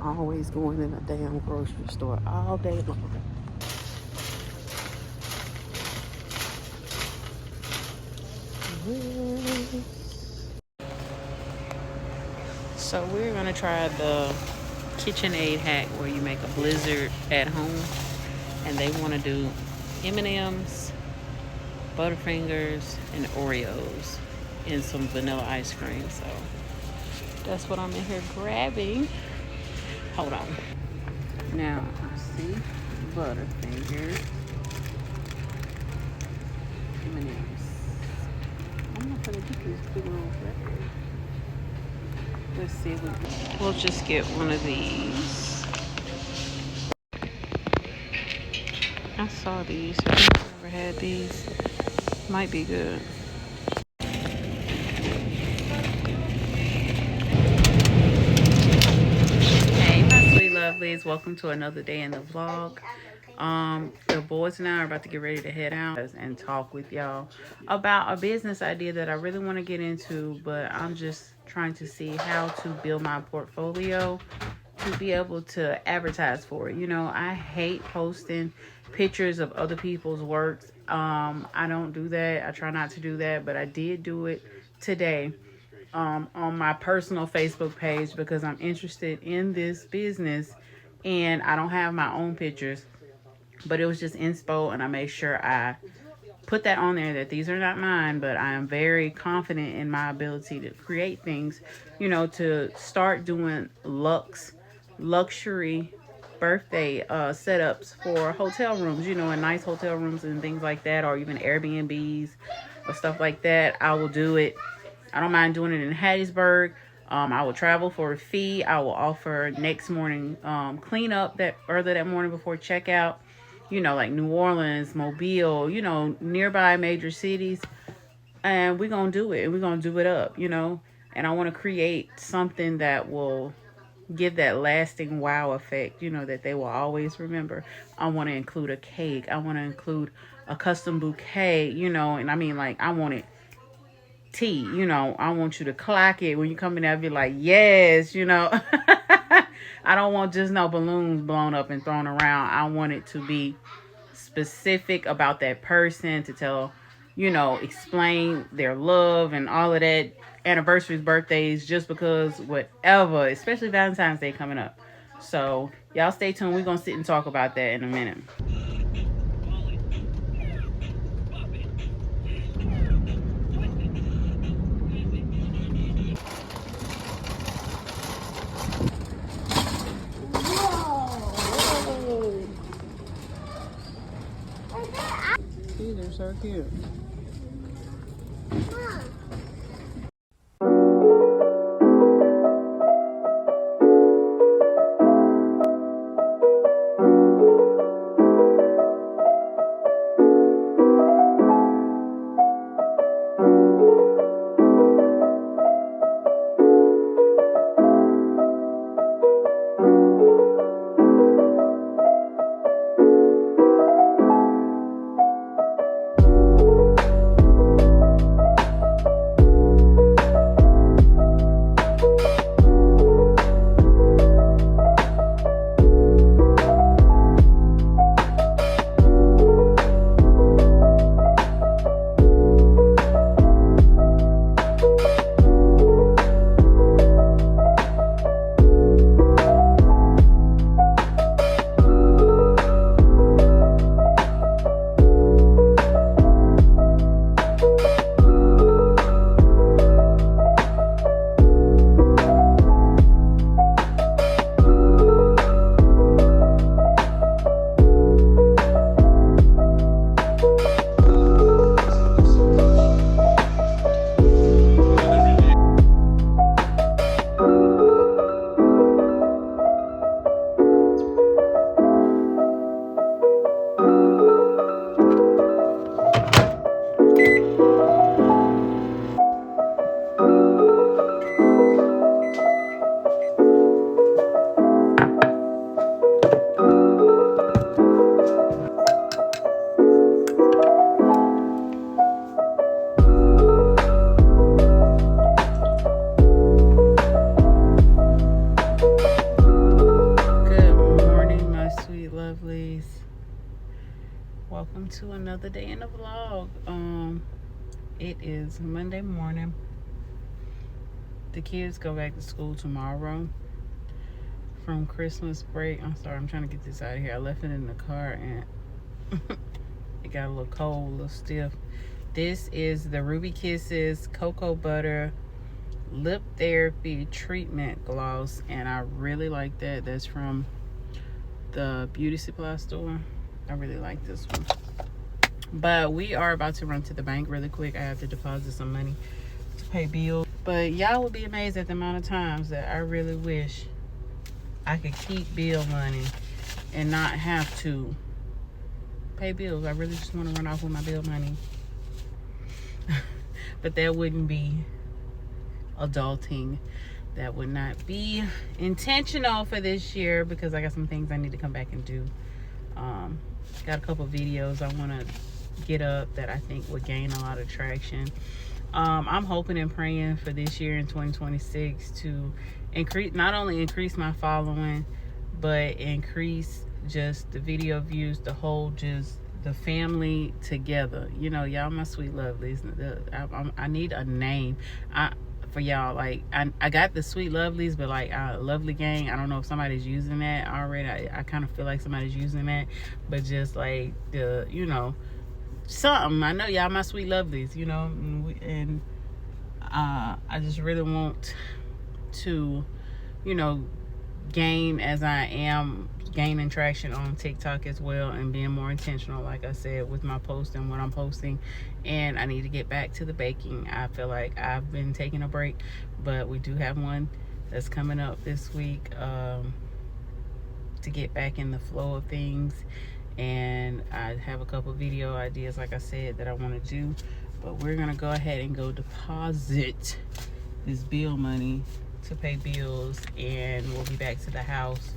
always going in a damn grocery store all day long. So we're gonna try the KitchenAid hack where you make a blizzard at home, and they want to do M&Ms, Butterfingers, and Oreos in some vanilla ice cream. So that's what I'm in here grabbing. Hold on. Now let's see, Butterfingers, M&Ms. I'm not gonna get these big old wrappers. Let's see if we'll just get one of these. I saw these. I've never had these. Might be good. Hey, my sweet lovelies. Welcome to another day in the vlog. The boys and I are about to get ready to head out and talk with y'all about a business idea that I really want to get into, but I'm just trying to see how to build my portfolio to be able to advertise for it. You know, I hate posting pictures of other people's works. I don't do that. I try not to do that, but I did do it today on my personal Facebook page because I'm interested in this business and I don't have my own pictures, but it was just inspo, and I made sure I put that on there that these are not mine, but I am very confident in my ability to create things, you know, to start doing luxury birthday setups for hotel rooms, you know, in nice hotel rooms and things like that, or even Airbnbs or stuff like that. I will do it. I don't mind doing it in Hattiesburg. I will travel for a fee. I will offer next morning cleanup that early that morning before checkout. You know, like New Orleans, Mobile, you know, nearby major cities. And we're going to do it. And we're going to do it up, you know. And I want to create something that will give that lasting wow effect, you know, that they will always remember. I want to include a cake. I want to include a custom bouquet, you know. And I mean, like, I want it tea, you know. I want you to clock it when you come in there and be like, yes, you know. I don't want just no balloons blown up and thrown around. I want it to be specific about that person, to tell, you know, explain their love and all of that, anniversaries, birthdays, just because whatever, especially Valentine's Day coming up. So y'all stay tuned. We're gonna sit and talk about that in a minute. These are so cute. another day in the vlog. It is Monday morning. The kids go back to school tomorrow from Christmas break. I'm sorry, I'm trying to get this out of here. I left it in the car and it got a little cold, a little stiff. This is the Ruby Kisses Cocoa Butter Lip Therapy Treatment Gloss, and I really like that. That's from the beauty supply store. I really like this one. But we are about to run to the bank really quick. I have to deposit some money to pay bills. But y'all would be amazed at the amount of times that I really wish I could keep bill money and not have to pay bills. I really just want to run off with my bill money. But that wouldn't be adulting. That would not be intentional for this year because I got some things I need to come back and do. Got a couple videos I want to get up that I think would gain a lot of traction. I'm hoping and praying for this year in 2026 to increase, not only increase my following, but increase just the video views, the whole, just the family together. You know, y'all my sweet lovelies. I need a name for y'all. Like I got the Sweet Lovelies, but like Lovely Gang, I don't know if somebody's using that already. I kind of feel like somebody's using that, but just like the, you know, something. I know y'all my Sweet Lovelies, you know, and I just really want to, you know, gain as I am gaining traction on TikTok as well, and being more intentional, like I said, with my post and what I'm posting. And I need to get back to the baking. I feel like I've been taking a break, but we do have one that's coming up this week to get back in the flow of things. And I have a couple video ideas, like I said, that I want to do, but we're gonna go ahead and go deposit this bill money to pay bills, and we'll be back to the house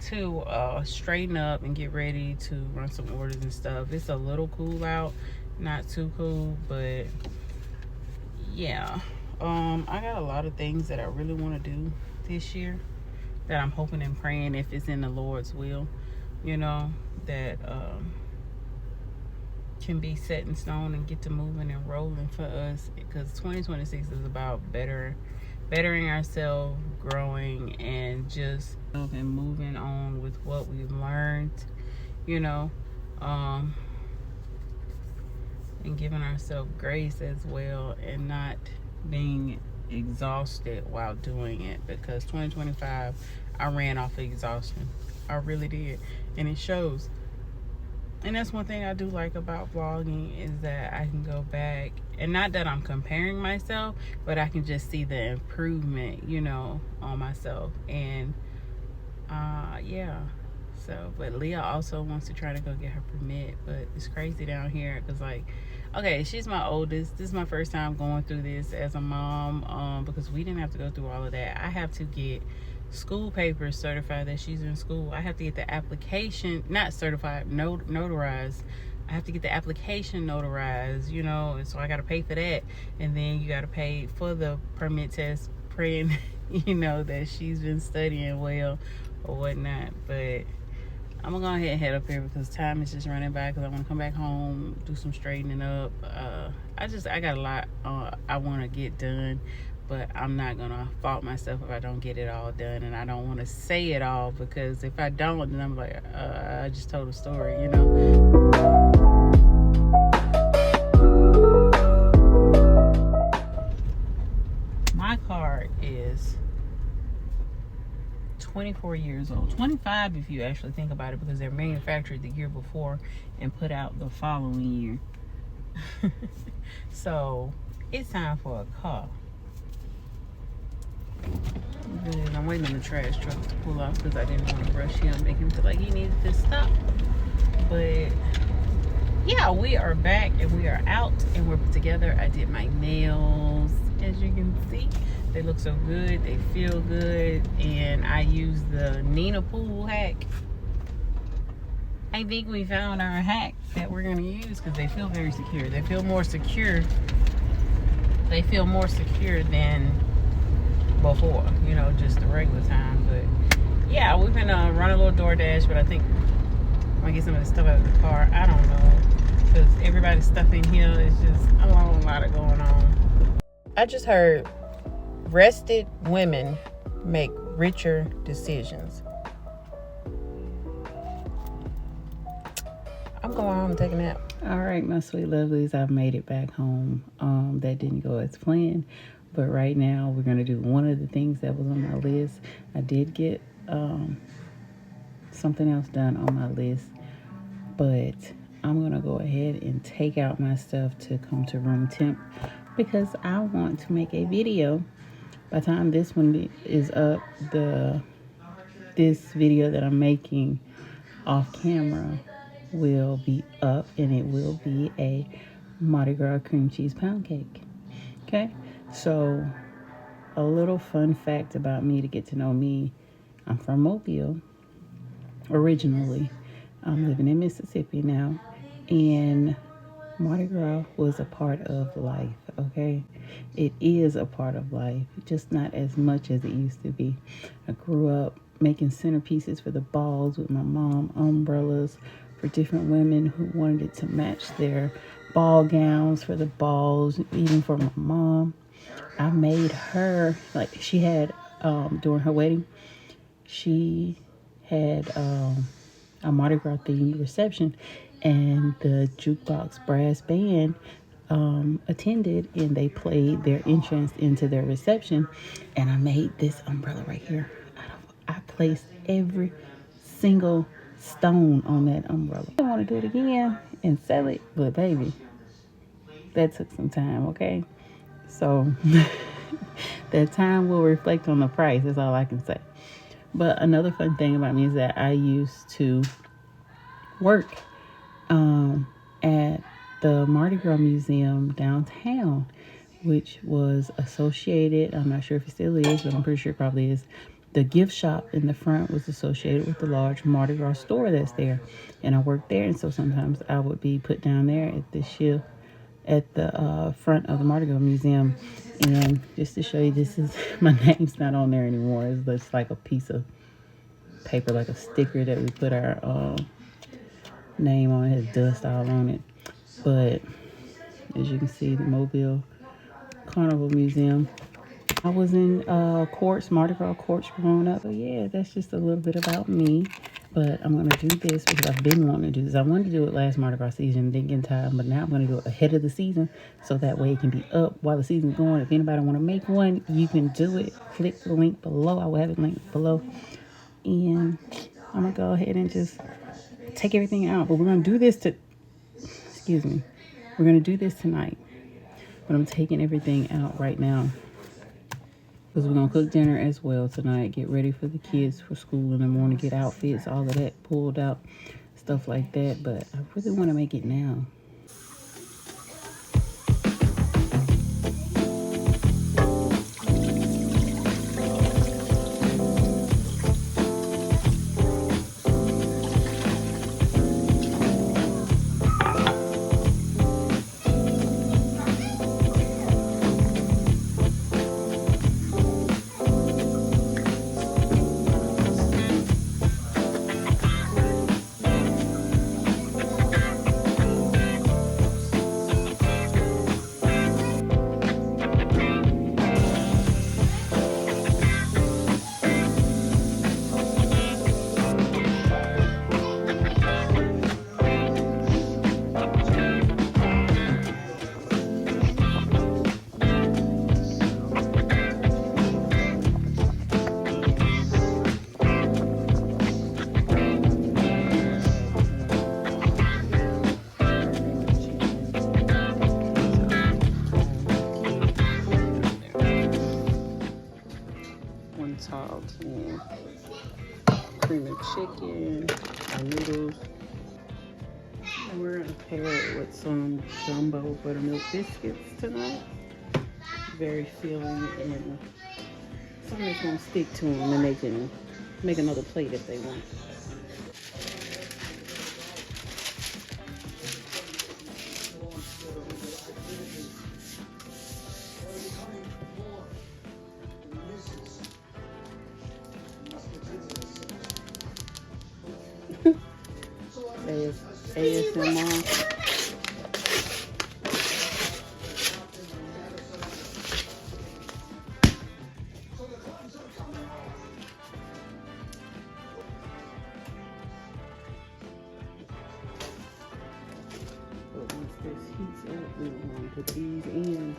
to straighten up and get ready to run some orders and stuff. It's a little cool out, not too cool, but yeah. I got a lot of things that I really want to do this year that I'm hoping and praying, if it's in the Lord's will, you know, that can be set in stone and get to moving and rolling for us, because 2026 is about bettering ourselves, growing, and just and moving on with what we've learned, you know, and giving ourselves grace as well, and not being exhausted while doing it, because 2025 I ran off of exhaustion. I really did, and it shows. And that's one thing I do like about vlogging, is that I can go back, and not that I'm comparing myself, but I can just see the improvement, you know, on myself. And yeah, so, but Leah also wants to try to go get her permit, but it's crazy down here because, like, okay, she's my oldest. This is my first time going through this as a mom, because we didn't have to go through all of that. I have to get school papers certified that she's in school. I have to get the application, not certified, notarized. I have to get the application notarized, you know, and so I got to pay for that. And then you got to pay for the permit test, praying, you know, that she's been studying well or whatnot. But I'm gonna go ahead and head up here because time is just running by, because I want to come back home, do some straightening up. I got a lot I want to get done, but I'm not gonna fault myself if I don't get it all done. And I don't want to say it all, because if I don't, then I'm like, I just told a story, you know. My car is 24 years old, 25 if you actually think about it, because they're manufactured the year before and put out the following year. So it's time for a car. I'm waiting on the trash truck to pull off because I didn't want to rush him, make him feel like he needed to stop. But yeah, we are back and we are out and we're together. I did my nails, as you can see. They look so good, they feel good, and I use the Nina Pool hack. I think we found our hack that we're gonna use, because they feel very secure. They feel more secure. They feel more secure than before, you know, just the regular time. But yeah, we've been running a little DoorDash, but I think I'm gonna get some of the stuff out of the car. I don't know. because everybody's stuff in here is just a lot of going on. I just heard rested women make richer decisions. I'm going home and take a nap. All right, my sweet lovelies, I've made it back home. That didn't go as planned, but right now we're gonna do one of the things that was on my list. I did get something else done on my list, but I'm gonna go ahead and take out my stuff to come to room temp because I want to make a video. By the time this one is up, this video that I'm making off camera will be up, and it will be a Mardi Gras cream cheese pound cake. Okay, so a little fun fact about me to get to know me: I'm from Mobile originally. I'm living in Mississippi now, and Mardi Gras was a part of life. Okay, it is a part of life, just not as much as it used to be. I grew up making centerpieces for the balls with my mom, umbrellas for different women who wanted it to match their ball gowns for the balls, even for my mom. I made her, like, she had during her wedding, she had a Mardi Gras themed reception, and the jukebox brass band attended, and they played their entrance into their reception. And I made this umbrella right here. I placed every single stone on that umbrella. I want to do it again and sell it, but baby, that took some time. Okay, so that time will reflect on the price. That's all I can say. But another fun thing about me is that I used to work at the Mardi Gras Museum downtown, which was associated, I'm not sure if it still is, but I'm pretty sure it probably is. The gift shop in the front was associated with the large Mardi Gras store that's there. And I worked there, and so sometimes I would be put down there at the shift at the front of the Mardi Gras Museum. And just to show you, this is, my name's not on there anymore. It's just like a piece of paper, like a sticker that we put our name on. It has dust all on it. But as you can see, the Mobile Carnival Museum. I was in Mardi Gras courts growing up. So yeah, that's just a little bit about me. But I'm going to do this because I've been wanting to do this. I wanted to do it last Mardi Gras season, didn't get time, but now I'm going to do it ahead of the season so that way it can be up while the season's going. If anybody want to make one, you can do it. Click the link below. I will have it linked below. And I'm going to go ahead and just take everything out. But we're going to do this we're going to do this tonight. But I'm taking everything out right now, because we're going to cook dinner as well tonight. Get ready for the kids for school in the morning. Get outfits, all of that pulled out. Stuff like that. But I really want to make it now. Tall can cream of chicken, our noodles. And we're gonna pair it with some jumbo buttermilk biscuits tonight. Very filling, and something that's gonna stick to them, and they can make another plate if they want. ASMR. put these in.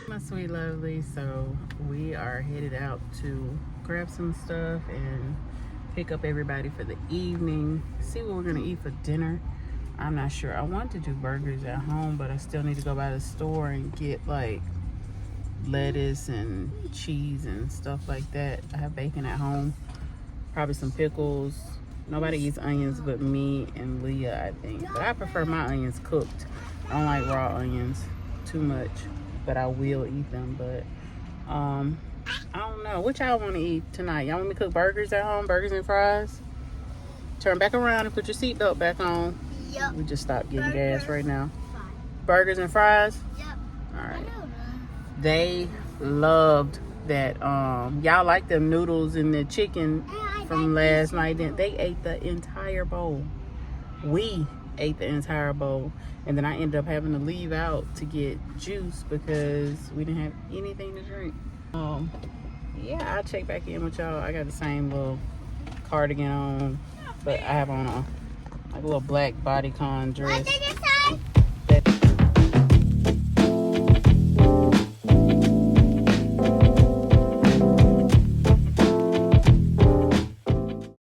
My sweet lovely, so we are headed out to grab some stuff and pick up everybody for the evening, see what we're gonna eat for dinner. I'm not sure. I want to do burgers at home, but I still need to go by the store and get like lettuce and cheese and stuff like that. I have bacon at home, probably some pickles. Nobody eats onions but me and Leah, I think, but I prefer my onions cooked. I don't like raw onions too much, but I will eat them. But I don't know what y'all want to eat tonight. Y'all want me to cook burgers at home, burgers and fries? Turn back around and put your seatbelt back on. Yep. We just stopped getting Burgers, gas right now. fries. Burgers and fries. Yep. All right. I know. They loved that. Y'all like them noodles and the chicken from last night. They ate the entire bowl. We ate the entire bowl, and then I ended up having to leave out to get juice because we didn't have anything to drink. Yeah, I'll check back in with y'all. I got the same little cardigan on, but I have on a like a little black bodycon dress.